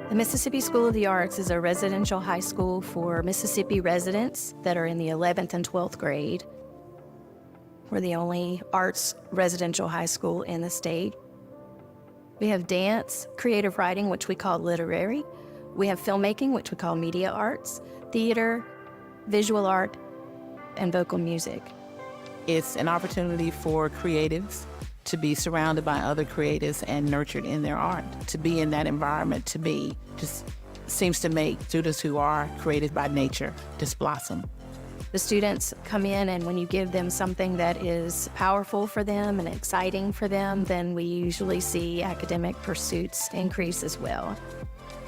The Mississippi School of the Arts is a residential high school for Mississippi residents that are in the 11th and 12th grade. We're the only arts residential high school in the state. We have dance, creative writing, which we call literary. We have filmmaking, which we call media arts, theater, visual art, and vocal music. It's an opportunity for creatives to be surrounded by other creatives and nurtured in their art. To be in that environment, to be, just seems to make students who are creative by nature just blossom. The students come in, and when you give them something that is powerful for them and exciting for them, then we usually see academic pursuits increase as well.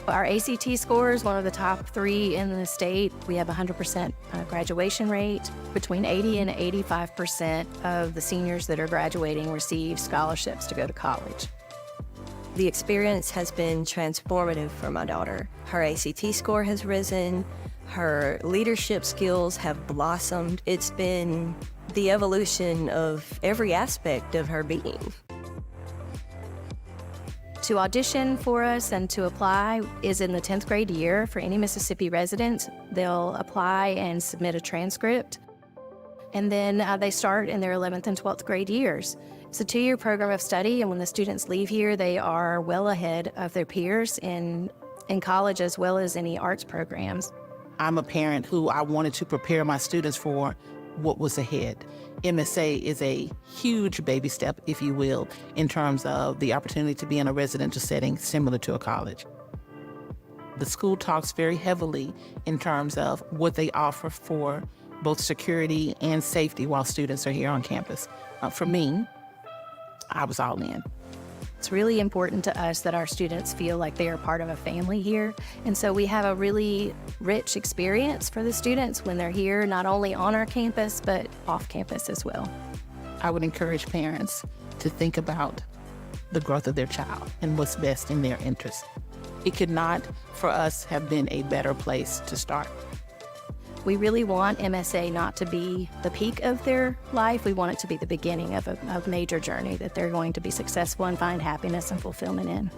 Our ACT score is one of the top 3 in the state. We have 100% graduation rate. Between 80 and 85% of the seniors that are graduating receive scholarships to go to college. The experience has been transformative for my daughter. Her ACT score has risen. Her leadership skills have blossomed. It's been the evolution of every aspect of her being. To audition for us and to apply is in the 10th grade year for any Mississippi resident. They'll apply and submit a transcript. And then they start in their 11th and 12th grade years. It's a 2-year program of study, and when the students leave here, they are well ahead of their peers in college as well as any arts programs. I'm a parent who I wanted to prepare my students for what was ahead. MSA is a huge baby step, if you will, in terms of the opportunity to be in a residential setting similar to a college. The school talks very heavily in terms of what they offer for both security and safety while students are here on campus. For me, I was all in. It's really important to us that our students feel like they are part of a family here. And so we have a really rich experience for the students when they're here, not only on our campus, but off campus as well. I would encourage parents to think about the growth of their child and what's best in their interest. It could not, for us, have been a better place to start. We really want MSA not to be the peak of their life. We want it to be the beginning of a major journey that they're going to be successful and find happiness and fulfillment in.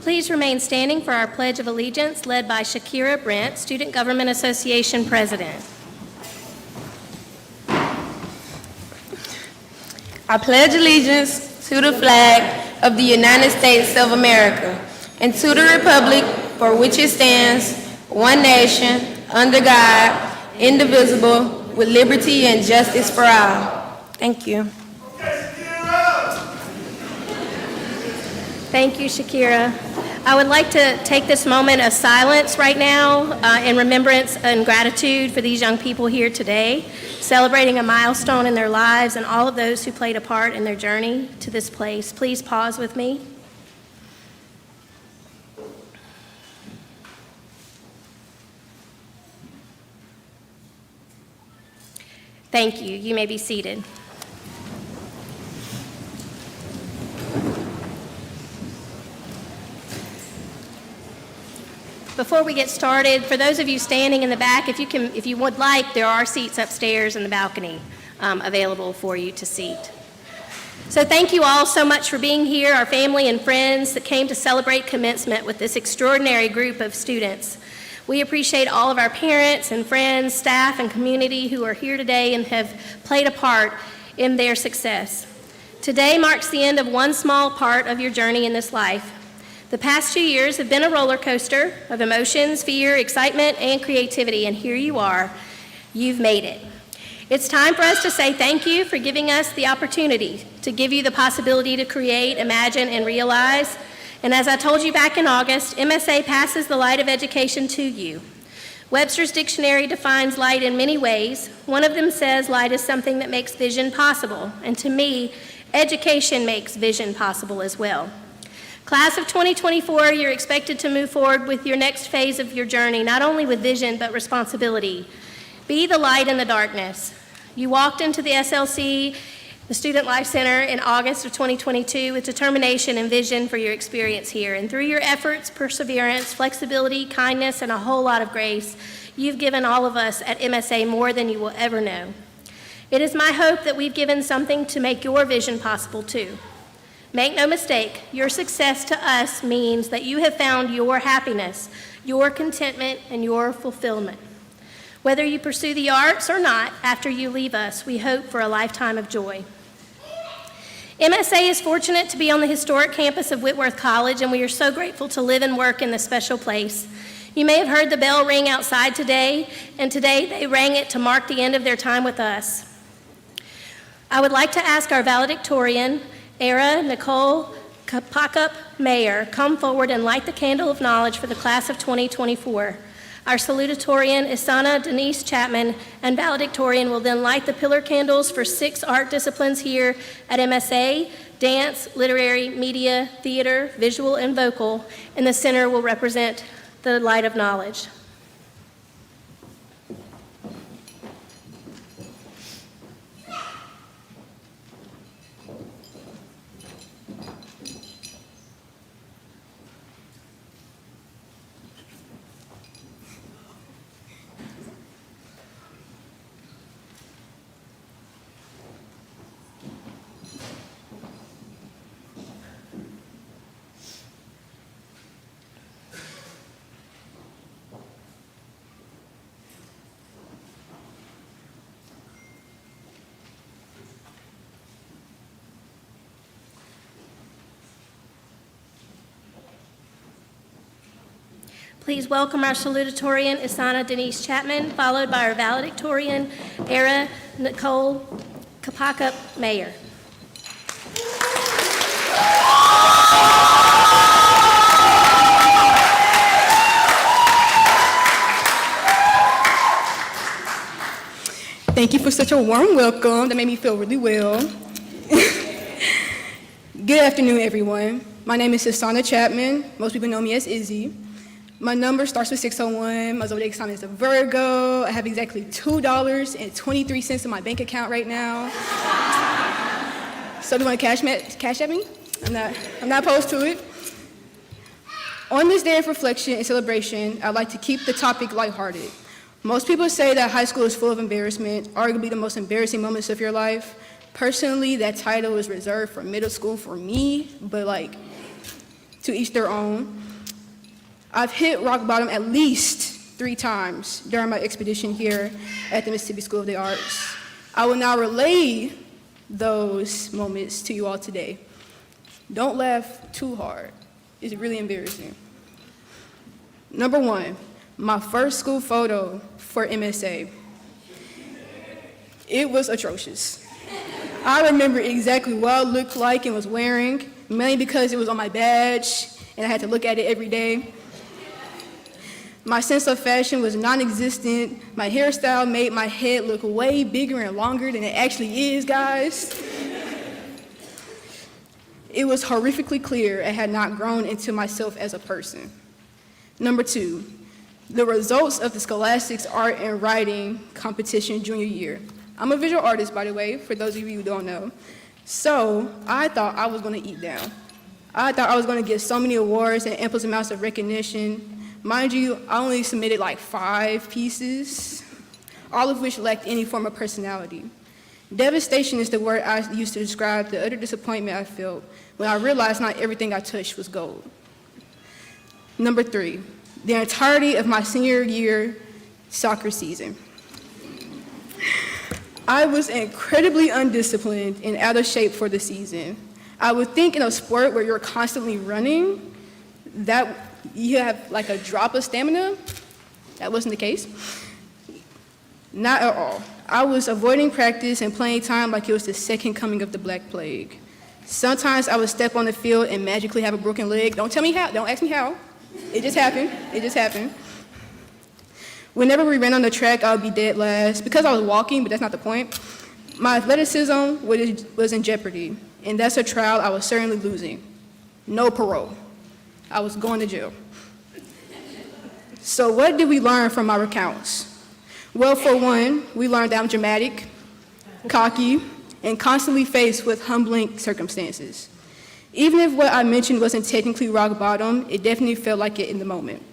Please remain standing for our Pledge of Allegiance, led by Shakira Brent, Student Government Association President. I pledge allegiance to the flag of the United States of America and to the republic for which it stands, one nation, under God, indivisible, with liberty and justice for all. Thank you. Thank you, Shakira. I would like to take this moment of silence right now in remembrance and gratitude for these young people here today, celebrating a milestone in their lives and all of those who played a part in their journey to this place. Please pause with me. Thank you. You may be seated. Before we get started, for those of you standing in the back, if you would like, there are seats upstairs in the balcony available for you to seat. So thank you all so much for being here, our family and friends that came to celebrate commencement with this extraordinary group of students. We appreciate all of our parents and friends, staff, and community who are here today and have played a part in their success. Today marks the end of one small part of your journey in this life. The past 2 years have been a roller coaster of emotions, fear, excitement, and creativity, and here you are. You've made it. It's time for us to say thank you for giving us the opportunity to give you the possibility to create, imagine, and realize. And as I told you back in August, MSA passes the light of education to you. Webster's dictionary defines light in many ways. One of them says light is something that makes vision possible, and to me, education makes vision possible as well. Class of 2024, you're expected to move forward with your next phase of your journey, not only with vision, but responsibility. Be the light in the darkness. You walked into the SLC, the Student Life Center, in August of 2022 with determination and vision for your experience here. And through your efforts, perseverance, flexibility, kindness, and a whole lot of grace, you've given all of us at MSA more than you will ever know. It is my hope that we've given something to make your vision possible too. Make no mistake, your success to us means that you have found your happiness, your contentment, and your fulfillment. Whether you pursue the arts or not, after you leave us, we hope for a lifetime of joy. MSA is fortunate to be on the historic campus of Whitworth College, and we are so grateful to live and work in this special place. You may have heard the bell ring outside today, and today they rang it to mark the end of their time with us. I would like to ask our valedictorian, Era Nicole Kapakup Mayer, come forward and light the candle of knowledge for the class of 2024. Our salutatorian, Isana Denise Chapman, and valedictorian will then light the pillar candles for 6 art disciplines here at MSA: dance, literary, media, theater, visual, and vocal, and the center will represent the light of knowledge. Please welcome our salutatorian, Isana Denise Chapman, followed by our valedictorian, Era Nicole Kapakup Mayer. Thank you for such a warm welcome. That made me feel really well. Good afternoon, everyone. My name is Isana Chapman. Most people know me as Izzy. My number starts with 601. My zodiac sign is a Virgo. I have exactly $2.23 in my bank account right now. So do you want to cash at me? I'm not opposed to it. On this day of reflection and celebration, I'd like to keep the topic lighthearted. Most people say that high school is full of embarrassment, arguably the most embarrassing moments of your life. Personally, that title is reserved for middle school for me, but To each their own. I've hit rock bottom at least 3 times during my expedition here at the Mississippi School of the Arts. I will now relay those moments to you all today. Don't laugh too hard. It's really embarrassing. Number 1, my first school photo for MSA. It was atrocious. I remember exactly what I looked like and was wearing, mainly because it was on my badge and I had to look at it every day. My sense of fashion was non-existent. My hairstyle made my head look way bigger and longer than it actually is, guys. It was horrifically clear I had not grown into myself as a person. Number 2, the results of the Scholastics Art and Writing competition junior year. I'm a visual artist, by the way, for those of you who don't know. So I thought I was going to eat down. I thought I was going to get so many awards and ample amounts of recognition. Mind you, I only submitted like 5 pieces, all of which lacked any form of personality. Devastation is the word I used to describe the utter disappointment I felt when I realized not everything I touched was gold. Number 3, the entirety of my senior year soccer season. I was incredibly undisciplined and out of shape for the season. I would think in a sport where you're constantly running, that you have like a drop of stamina. That wasn't the case. Not at all. I was avoiding practice and playing time like it was the second coming of the Black Plague. Sometimes I would step on the field and magically have a broken leg. Don't tell me how, don't ask me how. It just happened, it just happened. Whenever we ran on the track, I would be dead last. Because I was walking, but that's not the point. My athleticism was in jeopardy, and that's a trial I was certainly losing. No parole. I was going to jail. So what did we learn from my recounts? Well, for one, we learned that I'm dramatic, cocky, and constantly faced with humbling circumstances. Even if what I mentioned wasn't technically rock bottom, it definitely felt like it in the moment.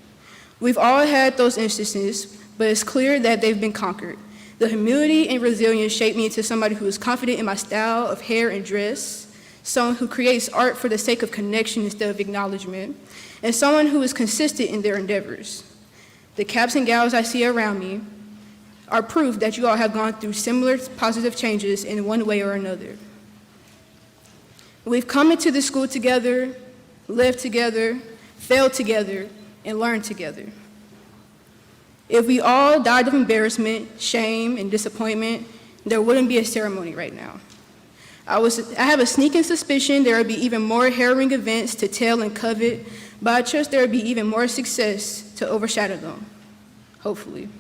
We've all had those instances, but it's clear that they've been conquered. The humility and resilience shaped me into somebody who is confident in my style of hair and dress, someone who creates art for the sake of connection instead of acknowledgement, and someone who is consistent in their endeavors. The caps and gals I see around me are proof that you all have gone through similar positive changes in one way or another. We've come into this school together, lived together, failed together, and learn together. If we all died of embarrassment, shame, and disappointment, there wouldn't be a ceremony right now. I have a sneaking suspicion there would be even more harrowing events to tell and covet, but I trust there would be even more success to overshadow them, hopefully.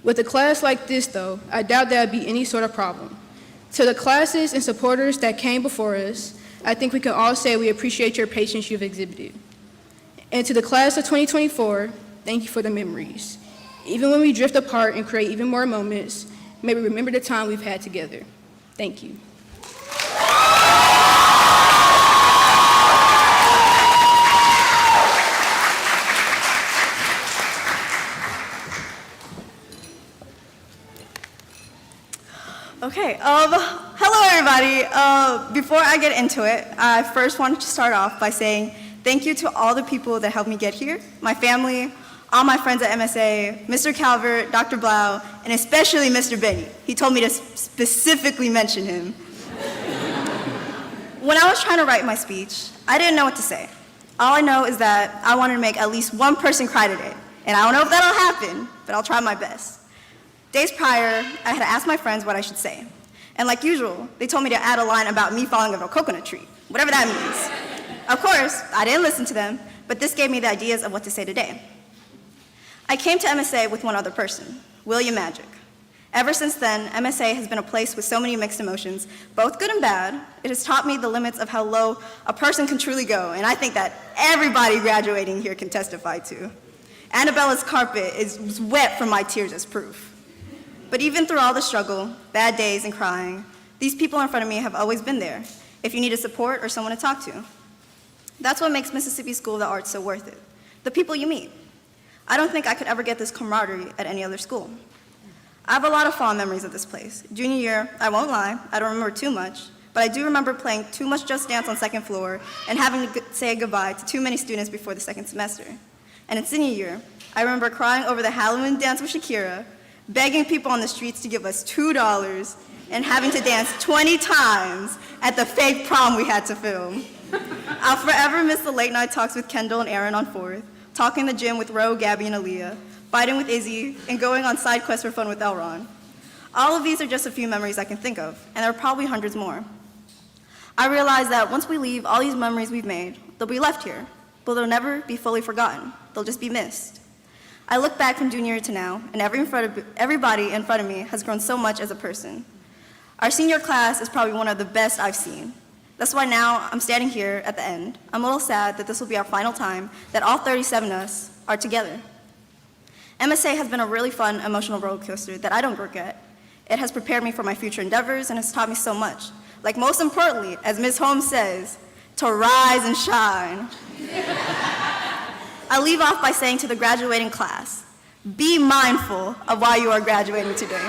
With a class like this, though, I doubt there would be any sort of problem. To the classes and supporters that came before us, I think we can all say we appreciate your patience you've exhibited. And to the class of 2024, thank you for the memories. Even when we drift apart and create even more moments, may we remember the time we've had together. Thank you. Okay, hello everybody. Before I get into it, I first wanted to start off by saying thank you to all the people that helped me get here, my family, all my friends at MSA, Mr. Calvert, Dr. Blau, and especially Mr. Benny. He told me to specifically mention him. When I was trying to write my speech, I didn't know what to say. All I know is that I wanted to make at least one person cry today, and I don't know if that'll happen, but I'll try my best. Days prior, I had asked my friends what I should say, and like usual, they told me to add a line about me falling out of a coconut tree, whatever that means. Of course, I didn't listen to them, but this gave me the ideas of what to say today. I came to MSA with one other person, William Magic. Ever since then, MSA has been a place with so many mixed emotions, both good and bad. It has taught me the limits of how low a person can truly go, and I think that everybody graduating here can testify to. Annabella's carpet is wet from my tears as proof. But even through all the struggle, bad days, and crying, these people in front of me have always been there, if you needed support or someone to talk to. That's what makes Mississippi School of the Arts so worth it, the people you meet. I don't think I could ever get this camaraderie at any other school. I have a lot of fond memories of this place. Junior year, I won't lie, I don't remember too much, but I do remember playing too much Just Dance on second floor and having to say goodbye to too many students before the second semester. And in senior year, I remember crying over the Halloween dance with Shakira, begging people on the streets to give us $2, and having to dance 20 times at the fake prom we had to film. I'll forever miss the late night talks with Kendall and Aaron on 4th, talking in the gym with Ro, Gabby, and Aaliyah, fighting with Izzy, and going on side quests for fun with Elron. All of these are just a few memories I can think of, and there are probably hundreds more. I realize that once we leave, all these memories we've made, they'll be left here, but they'll never be fully forgotten. They'll just be missed. I look back from junior year to now, and everybody in front of me has grown so much as a person. Our senior class is probably one of the best I've seen. That's why now I'm standing here at the end. I'm a little sad that this will be our final time that all 37 of us are together. MSA has been a really fun, emotional roller coaster that I don't regret. It has prepared me for my future endeavors and has taught me so much. Like, most importantly, as Ms. Holmes says, to rise and shine. I leave off by saying to the graduating class, be mindful of why you are graduating today.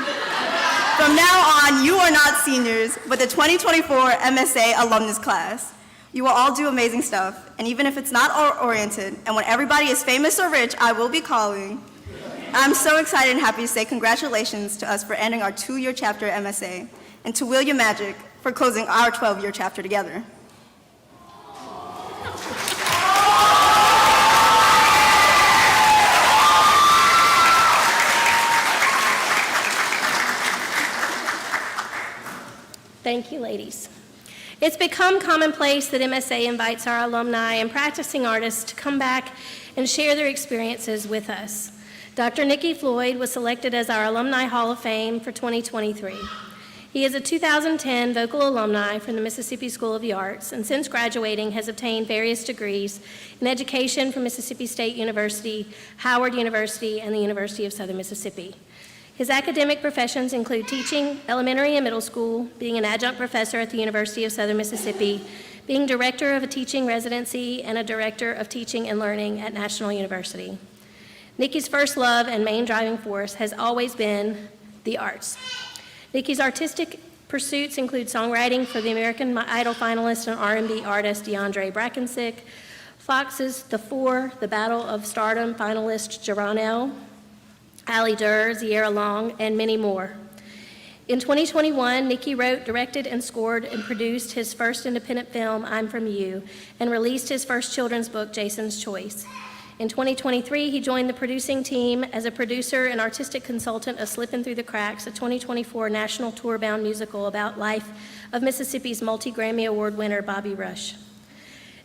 From now on, you are not seniors, but the 2024 MSA alumnus class. You will all do amazing stuff, and even if it's not oriented, and when everybody is famous or rich, I will be calling. I'm so excited and happy to say congratulations to us for ending our 2-year chapter at MSA, and to William Magic for closing our 12-year chapter together. Thank you, ladies. It's become commonplace that MSA invites our alumni and practicing artists to come back and share their experiences with us. Dr. Nikki Floyd was selected as our Alumni Hall of Fame for 2023. He is a 2010 vocal alumni from the Mississippi School of the Arts, and since graduating has obtained various degrees in education from Mississippi State University, Howard University, and the University of Southern Mississippi. His academic professions include teaching elementary and middle school, being an adjunct professor at the University of Southern Mississippi, being director of a teaching residency, and a director of teaching and learning at National University. Nikki's first love and main driving force has always been the arts. Nikki's artistic pursuits include songwriting for the American Idol finalist and R&B artist DeAndre Brackensick, Fox's The Four, The Battle of Stardom finalist Geronel, Ali Durr, Ziera Long, and many more. In 2021, Nikki wrote, directed, and scored and produced his first independent film, I'm From You, and released his first children's book, Jason's Choice. In 2023, he joined the producing team as a producer and artistic consultant of Slippin' Through the Cracks, a 2024 national tour-bound musical about life of Mississippi's multi-Grammy Award winner, Bobby Rush.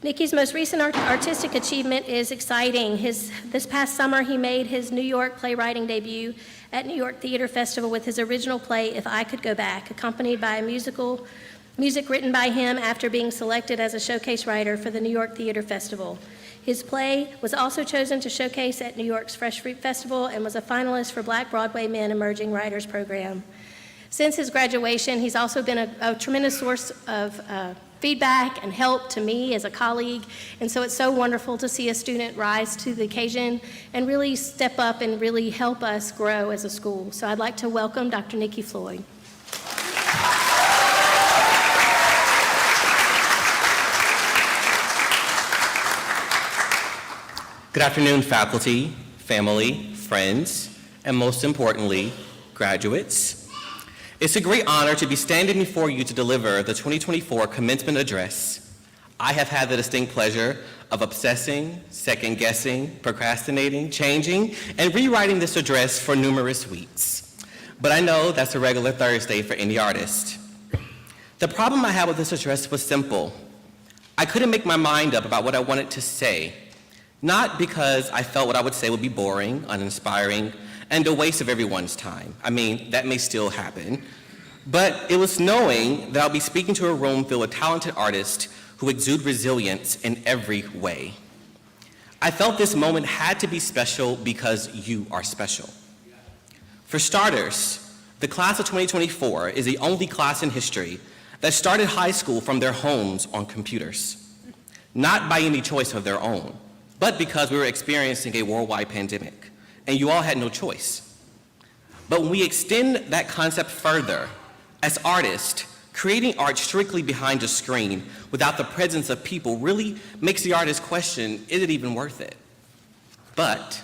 Nikki's most recent artistic achievement is exciting. This past summer, he made his New York playwriting debut at New York Theater Festival with his original play, If I Could Go Back, accompanied by music written by him after being selected as a showcase writer for the New York Theater Festival. His play was also chosen to showcase at New York's Fresh Fruit Festival and was a finalist for Black Broadway Men Emerging Writers Program. Since his graduation, he's also been a tremendous source of feedback and help to me as a colleague, and so it's so wonderful to see a student rise to the occasion and really step up and really help us grow as a school. So I'd like to welcome Dr. Nikki Floyd. Good afternoon, faculty, family, friends, and most importantly, graduates. It's a great honor to be standing before you to deliver the 2024 commencement address. I have had the distinct pleasure of obsessing, second-guessing, procrastinating, changing, and rewriting this address for numerous weeks. But I know that's a regular Thursday for any artist. The problem I had with this address was simple. I couldn't make my mind up about what I wanted to say, not because I felt what I would say would be boring, uninspiring, and a waste of everyone's time. I mean, that may still happen. But it was knowing that I'll be speaking to a room filled with talented artists who exude resilience in every way. I felt this moment had to be special because you are special. For starters, the class of 2024 is the only class in history that started high school from their homes on computers, not by any choice of their own, but because we were experiencing a worldwide pandemic, and you all had no choice. But when we extend that concept further, as artists, Creating art strictly behind a screen without the presence of people really makes the artist question, is it even worth it? But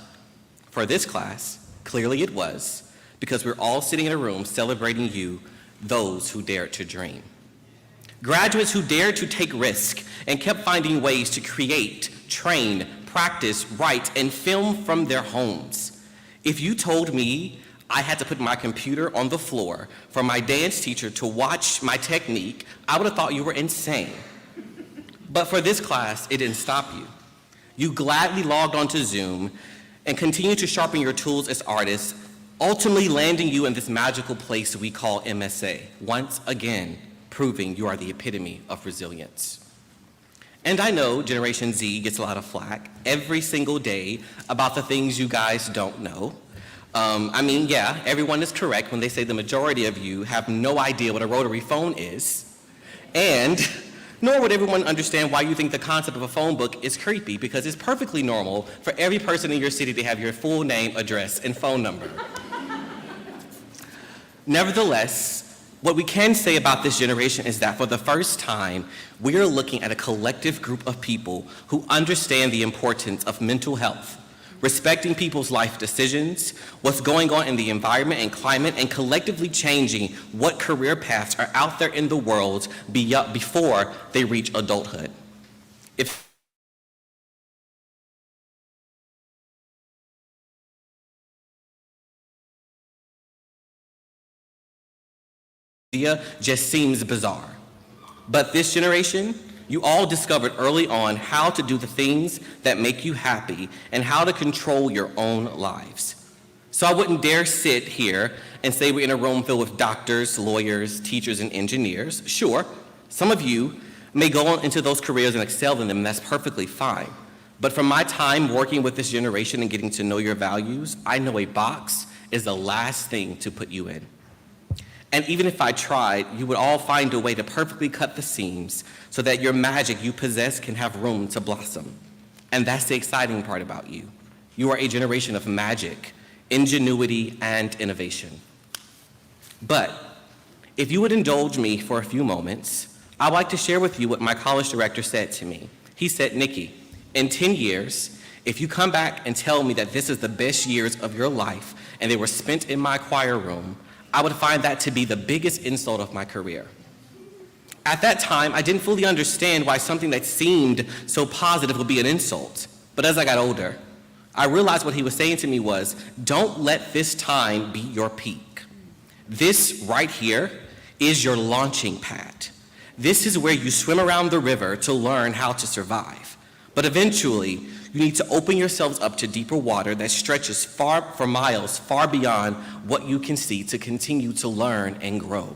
for this class, clearly it was, because we're all sitting in a room celebrating you, those who dared to dream. Graduates who dared to take risk and kept finding ways to create, train, practice, write, and film from their homes. If you told me I had to put my computer on the floor for my dance teacher to watch my technique, I would have thought you were insane. But for this class, it didn't stop you. You gladly logged onto Zoom and continued to sharpen your tools as artists, ultimately landing you in this magical place we call MSA, once again proving you are the epitome of resilience. And I know Generation Z gets a lot of flack every single day about the things you guys don't know. Yeah, everyone is correct when they say the majority of you have no idea what a rotary phone is, and nor would everyone understand why you think the concept of a phone book is creepy, because it's perfectly normal for every person in your city to have your full name, address, and phone number. Nevertheless, what we can say about this generation is that for the first time, we are looking at a collective group of people who understand the importance of mental health, respecting people's life decisions, what's going on in the environment and climate, and collectively changing what career paths are out there in the world before they reach adulthood. If idea just seems bizarre. But this generation, you all discovered early on how to do the things that make you happy and how to control your own lives. So I wouldn't dare sit here and say we're in a room filled with doctors, lawyers, teachers, and engineers. Sure, some of you may go on into those careers and excel in them, and that's perfectly fine. But from my time working with this generation and getting to know your values, I know a box is the last thing to put you in. And even if I tried, you would all find a way to perfectly cut the seams so that your magic you possess can have room to blossom. And that's the exciting part about you. You are a generation of magic, ingenuity, and innovation. But if you would indulge me for a few moments, I'd like to share with you what my college director said to me. He said, Nikki, in 10 years, if you come back and tell me that this is the best years of your life and they were spent in my choir room, I would find that to be the biggest insult of my career. At that time, I didn't fully understand why something that seemed so positive would be an insult. But as I got older, I realized what he was saying to me was, don't let this time be your peak. This right here is your launching pad. This is where you swim around the river to learn how to survive. But eventually, you need to open yourselves up to deeper water that stretches for miles far beyond what you can see to continue to learn and grow.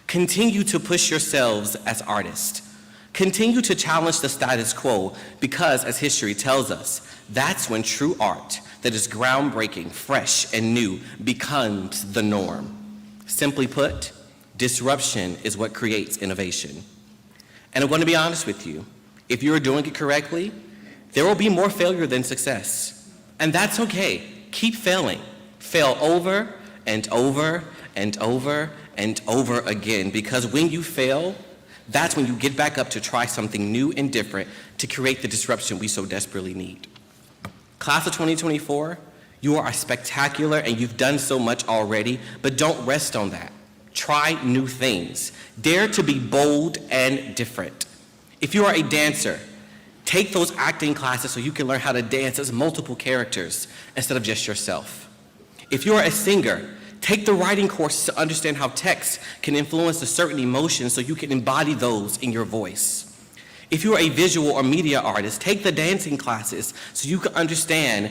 Continue to push yourselves as artists. Continue to challenge the status quo because, as history tells us, that's when true art that is groundbreaking, fresh, and new becomes the norm. Simply put, disruption is what creates innovation. And I'm going to be honest with you. If you're doing it correctly, there will be more failure than success. And that's okay. Keep failing. Fail over and over and over and over again, because when you fail, that's when you get back up to try something new and different to create the disruption we so desperately need. Class of 2024, you are spectacular and you've done so much already, but don't rest on that. Try new things. Dare to be bold and different. If you are a dancer, take those acting classes so you can learn how to dance as multiple characters instead of just yourself. If you're a singer, take the writing courses to understand how text can influence a certain emotion so you can embody those in your voice. If you're a visual or media artist, take the dancing classes so you can understand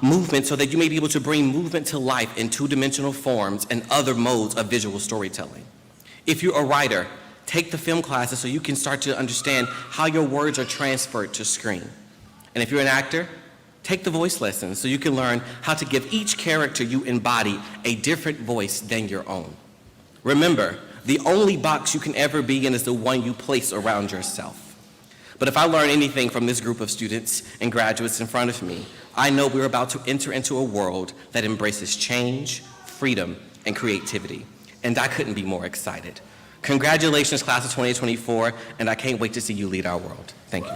movement so that you may be able to bring movement to life in two-dimensional forms and other modes of visual storytelling. If you're a writer, take the film classes so you can start to understand how your words are transferred to screen. And if you're an actor, take the voice lessons so you can learn how to give each character you embody a different voice than your own. Remember, the only box you can ever be in is the one you place around yourself. But if I learn anything from this group of students and graduates in front of me, I know we're about to enter into a world that embraces change, freedom, and creativity. And I couldn't be more excited. Congratulations, class of 2024, and I can't wait to see you lead our world. Thank you.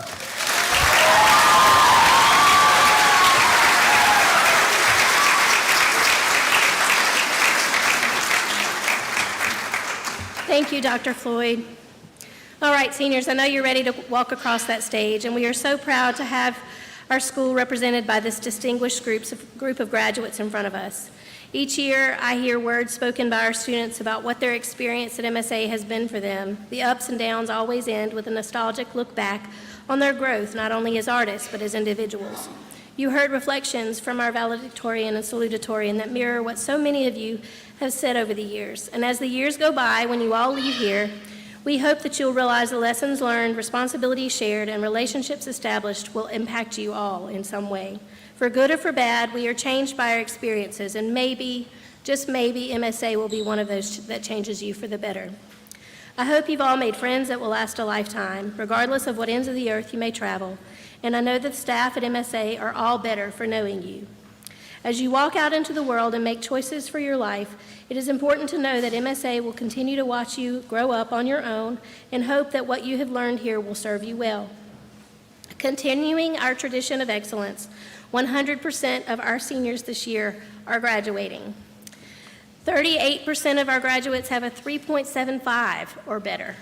Thank you, Dr. Floyd. All right, seniors, I know you're ready to walk across that stage, and we are so proud to have our school represented by this distinguished group of graduates in front of us. Each year, I hear words spoken by our students about what their experience at MSA has been for them. The ups and downs always end with a nostalgic look back on their growth, not only as artists, but as individuals. You heard reflections from our valedictorian and salutatorian that mirror what so many of you have said over the years. And as the years go by, when you all leave here, we hope that you'll realize the lessons learned, responsibilities shared, and relationships established will impact you all in some way. For good or for bad, we are changed by our experiences, and maybe, just maybe, MSA will be one of those that changes you for the better. I hope you've all made friends that will last a lifetime, regardless of what ends of the earth you may travel, and I know that the staff at MSA are all better for knowing you. As you walk out into the world and make choices for your life, it is important to know that MSA will continue to watch you grow up on your own and hope that what you have learned here will serve you well. Continuing our tradition of excellence, 100% of our seniors this year are graduating. 38% of our graduates have a 3.75 or better.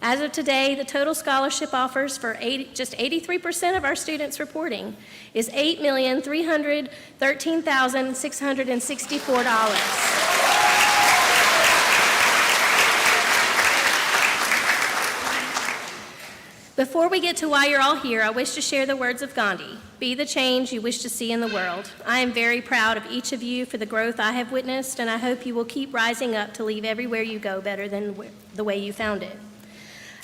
As of today, the total scholarship offers for just 83% of our students reporting is $8,313,664. Before we get to why you're all here, I wish to share the words of Gandhi. Be the change you wish to see in the world. I am very proud of each of you for the growth I have witnessed, and I hope you will keep rising up to leave everywhere you go better than the way you found it.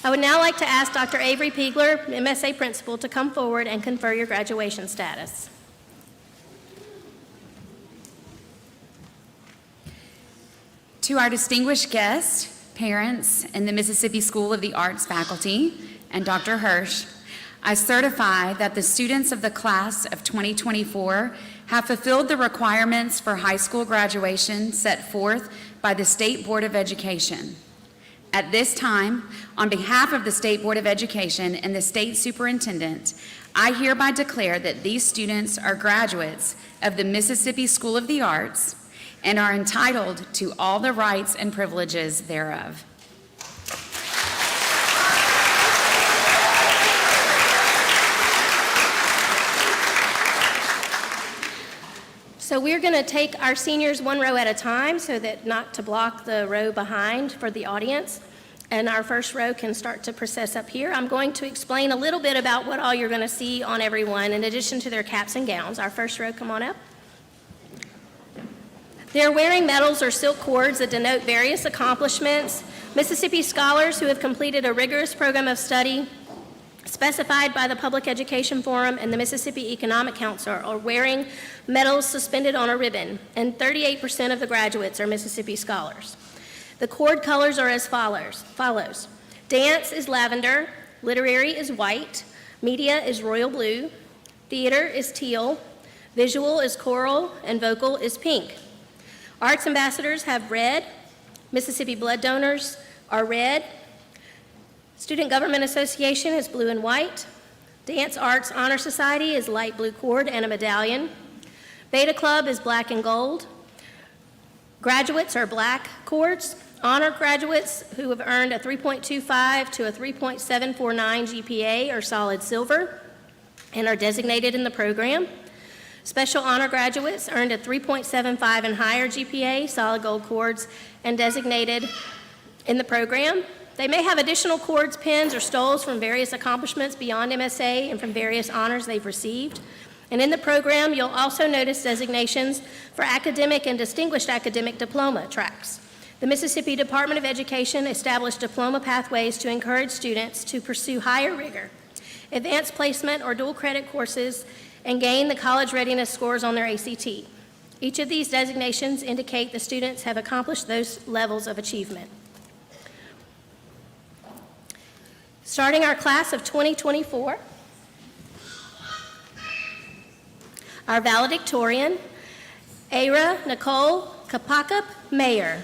I would now like to ask Dr. Avery Piegler, MSA Principal, to come forward and confer your graduation status. To our distinguished guests, parents, and the Mississippi School of the Arts faculty, and Dr. Hirsch, I certify that the students of the class of 2024 have fulfilled the requirements for high school graduation set forth by the State Board of Education. At this time, on behalf of the State Board of Education and the State Superintendent, I hereby declare that these students are graduates of the Mississippi School of the Arts and are entitled to all the rights and privileges thereof. So we're going to take our seniors one row at a time so that not to block the row behind for the audience. And our first row can start to process up here. I'm going to explain a little bit about what all you're going to see on everyone in addition to their caps and gowns. Our first row, come on up. They're wearing medals or silk cords that denote various accomplishments. Mississippi scholars who have completed a rigorous program of study specified by the Public Education Forum and the Mississippi Economic Council are wearing medals suspended on a ribbon, and 38% of the graduates are Mississippi scholars. The cord colors are as follows. Dance is lavender, literary is white, media is royal blue, theater is teal, visual is coral, and vocal is pink. Arts ambassadors have red, Mississippi blood donors are red, Student Government Association is blue and white. Dance Arts Honor Society is light blue cord and a medallion. Beta Club is black and gold. Graduates are black cords. Honor graduates who have earned a 3.25 to a 3.749 GPA are solid silver and are designated in the program. Special honor graduates earned a 3.75 and higher GPA, solid gold cords, and designated in the program. They may have additional cords, pins, or stoles from various accomplishments beyond MSA and from various honors they've received. And in the program, you'll also notice designations for academic and distinguished academic diploma tracks. The Mississippi Department of Education established diploma pathways to encourage students to pursue higher rigor, advanced placement, or dual credit courses, and gain the college readiness scores on their ACT. Each of these designations indicate the students have accomplished those levels of achievement. Starting our class of 2024, our valedictorian, Ara Nicole Kapakap Mayer.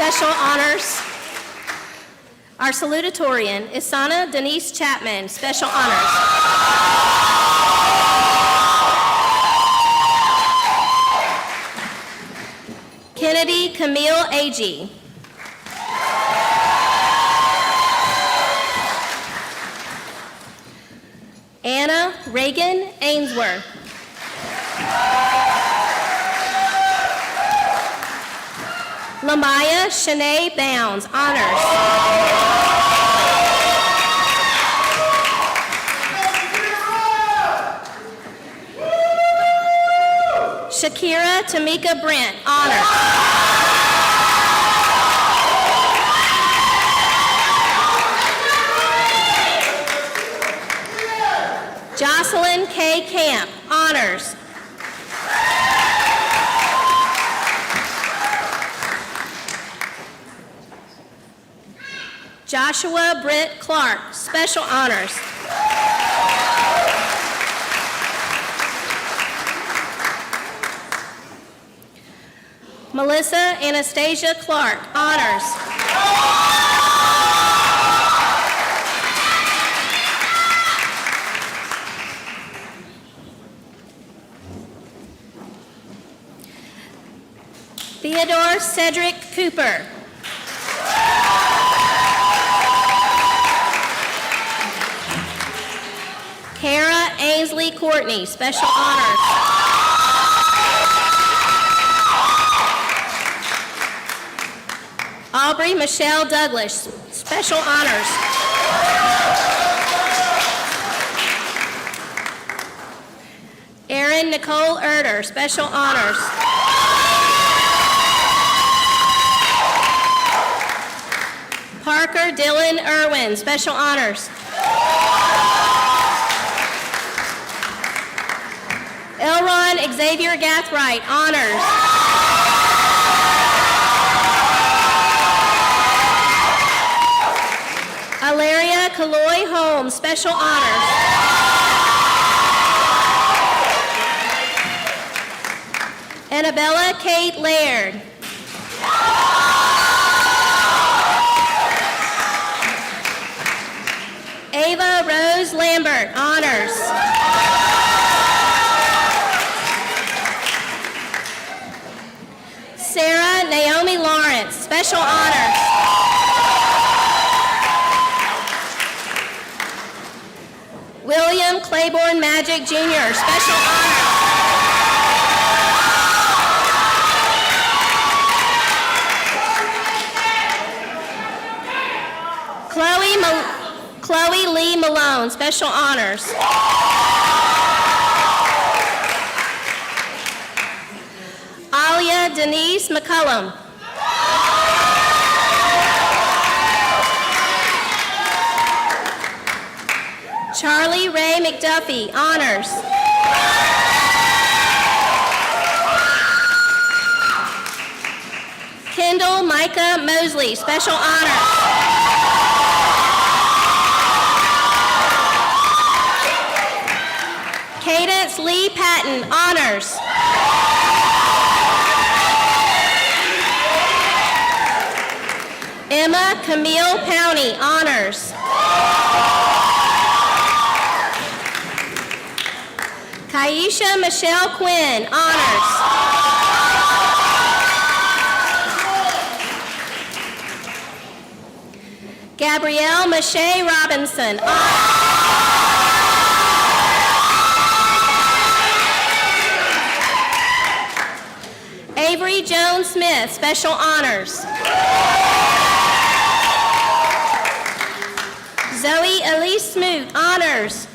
special honors. Our salutatorian, Isana Denise Chapman, special honors. Kennedy Camille Agee. Anna Reagan Ainsworth. Lamaya Shanae Bounds, honors. Shakira Tamika Brent, honors. Jocelyn K. Camp, honors. Joshua Britt Clark, special honors. Melissa Anastasia Clark, honors. Theodore Cedric Cooper. Kara Ainsley Courtney, special honors. Aubrey Michelle Douglas, special honors. Erin Nicole Erder, special honors. Parker Dylan Irwin, special honors. Elron Xavier Gathright, honors. Alaria Kaloy Holmes, special honors. Annabella Kate Laird. Ava Rose Lambert, honors. Sarah Naomi Lawrence, special honors. William Claiborne Magic Jr., special honors. Chloe Lee Malone, special honors. Alia Denise McCullum. Charlie Ray McDuffie, honors. Kendall Micah Mosley, special honors. Cadence Lee Patton, honors. Emma Camille Powney, honors. Kaisha Michelle Quinn, honors. Gabrielle Mache Robinson, honors. Avery Jones Smith, special honors. Zoe Elise Smoot, honors.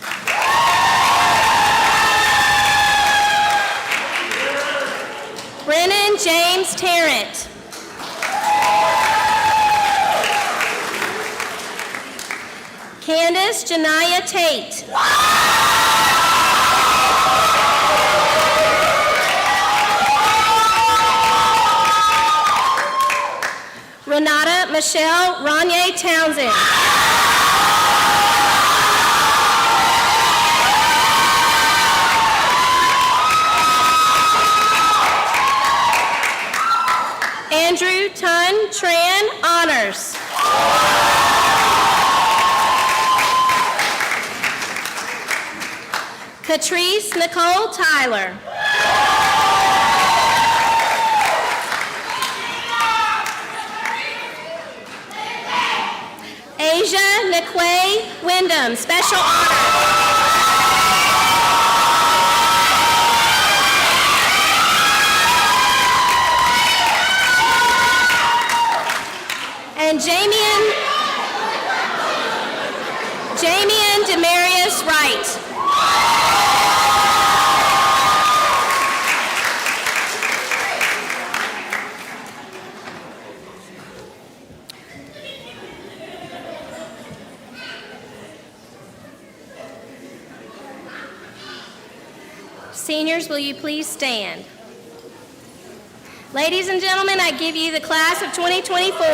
Brennan James Tarrant. Candace Janiyah Tate. Renata Michelle Ronye Townsend. Andrew Tun Tran, honors. Catrice Nicole Tyler. Asia Niquay Wyndham, special honor. And Jamian Demarius Wright. Seniors, will you please stand? Ladies and gentlemen, I give you the class of 2024.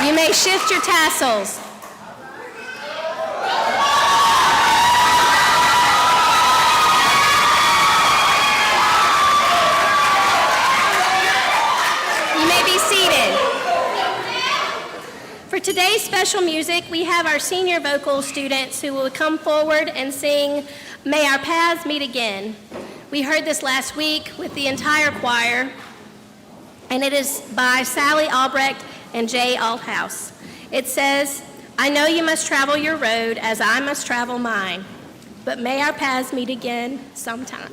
You may shift your tassels. For today's special music, we have our senior vocal students who will come forward and sing May Our Paths Meet Again. We heard this last week with the entire choir, and it is by Sally Albrecht and Jay Althouse. It says, I know you must travel your road as I must travel mine, but may our paths meet again sometime.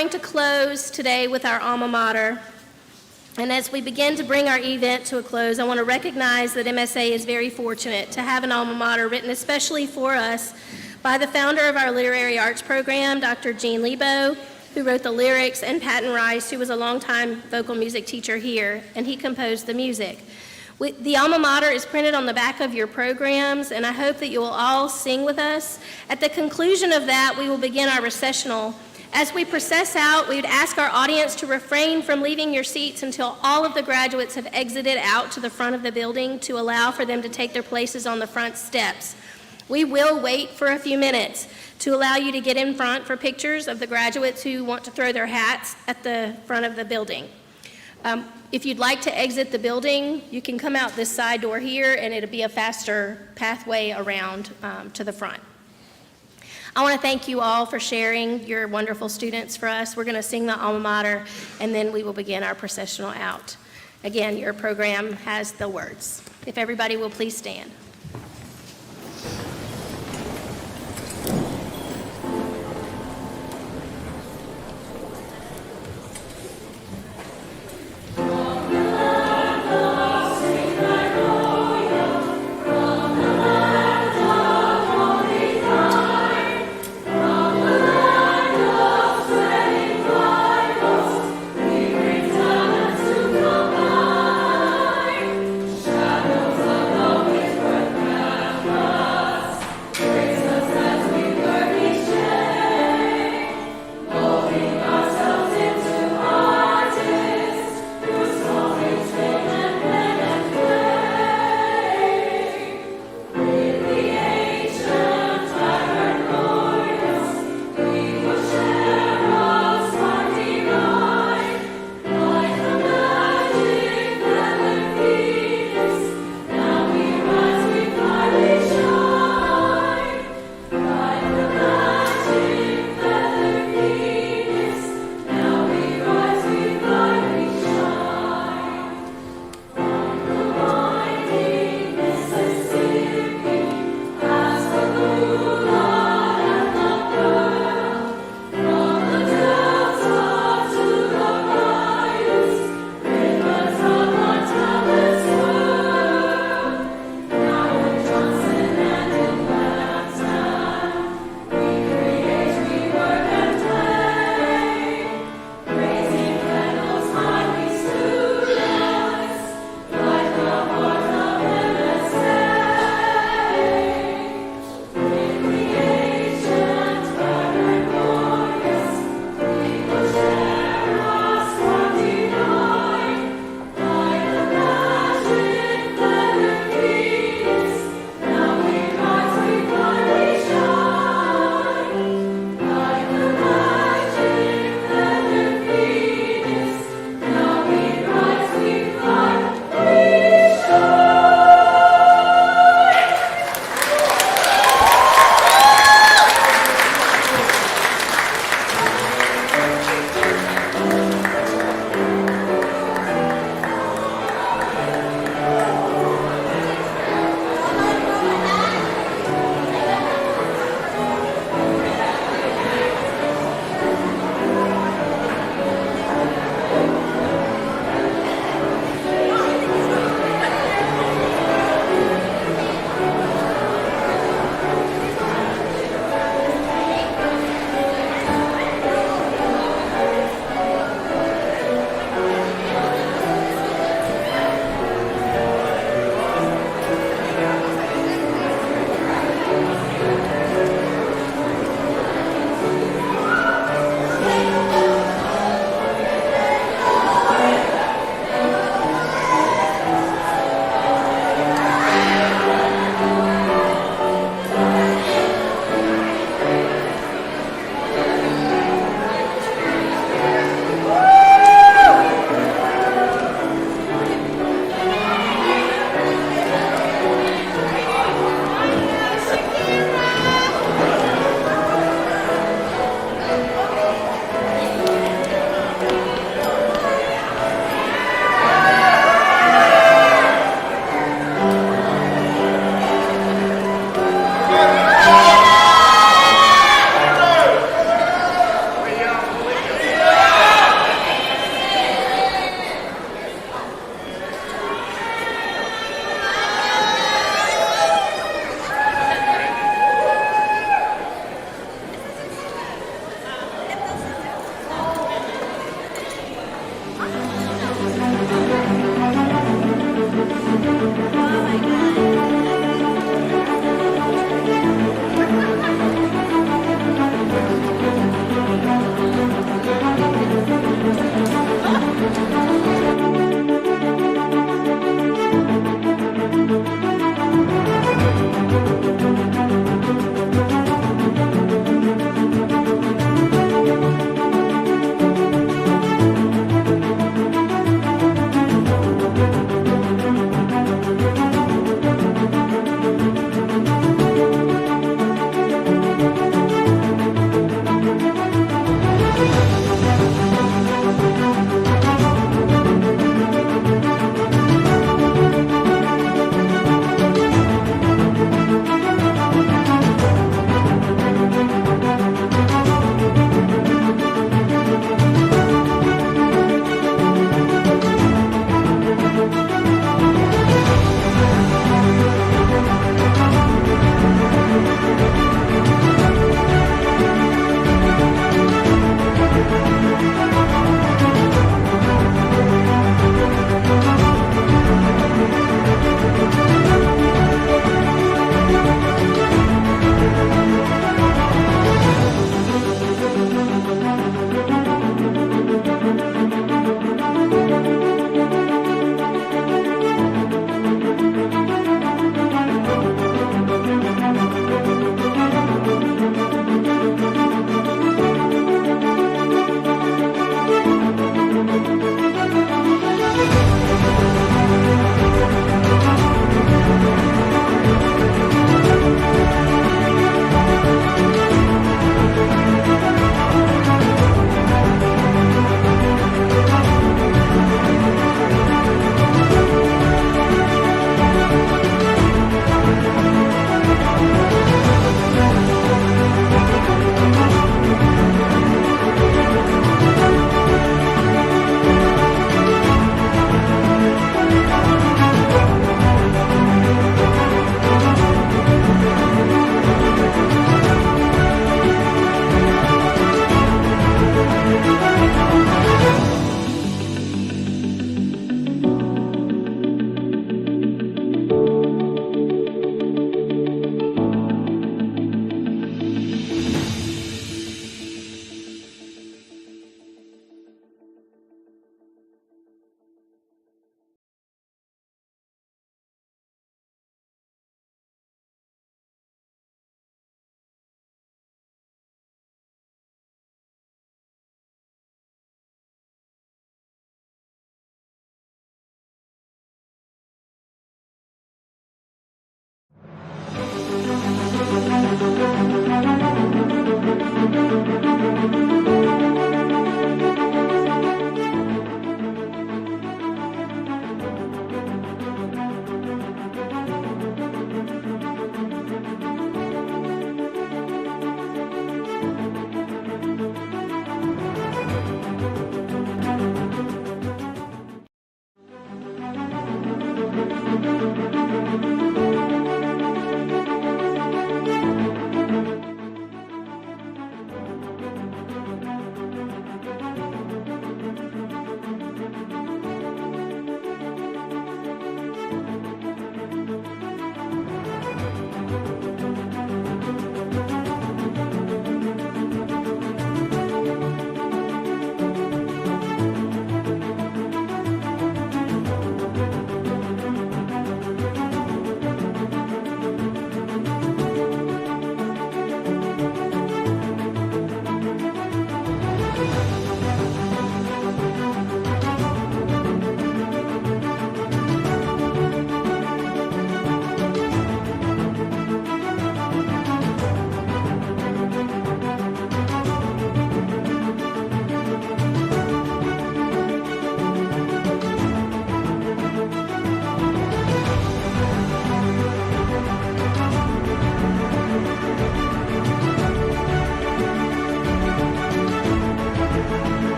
To close today with our alma mater. And as we begin to bring our event to a close, I want to recognize that MSA is very fortunate to have an alma mater written especially for us by the founder of our literary arts program, Dr. Jean Lebo, who wrote the lyrics, and Patton Rice, who was a longtime vocal music teacher here, and he composed the music. The alma mater is printed on the back of your programs, and I hope that you will all sing with us. At the conclusion of that, we will begin our recessional. As we process out, we would ask our audience to refrain from leaving your seats until all of the graduates have exited out to the front of the building to allow for them to take their places on the front steps. We will wait for a few minutes to allow you to get in front for pictures of the graduates who want to throw their hats at the front of the building. If you'd like to exit the building, you can come out this side door here, and it'll be a faster pathway around to the front. I want to thank you all for sharing your wonderful students for us. We're going to sing the alma mater, and then we will begin our processional out. Again, your program has the words. If everybody will please stand.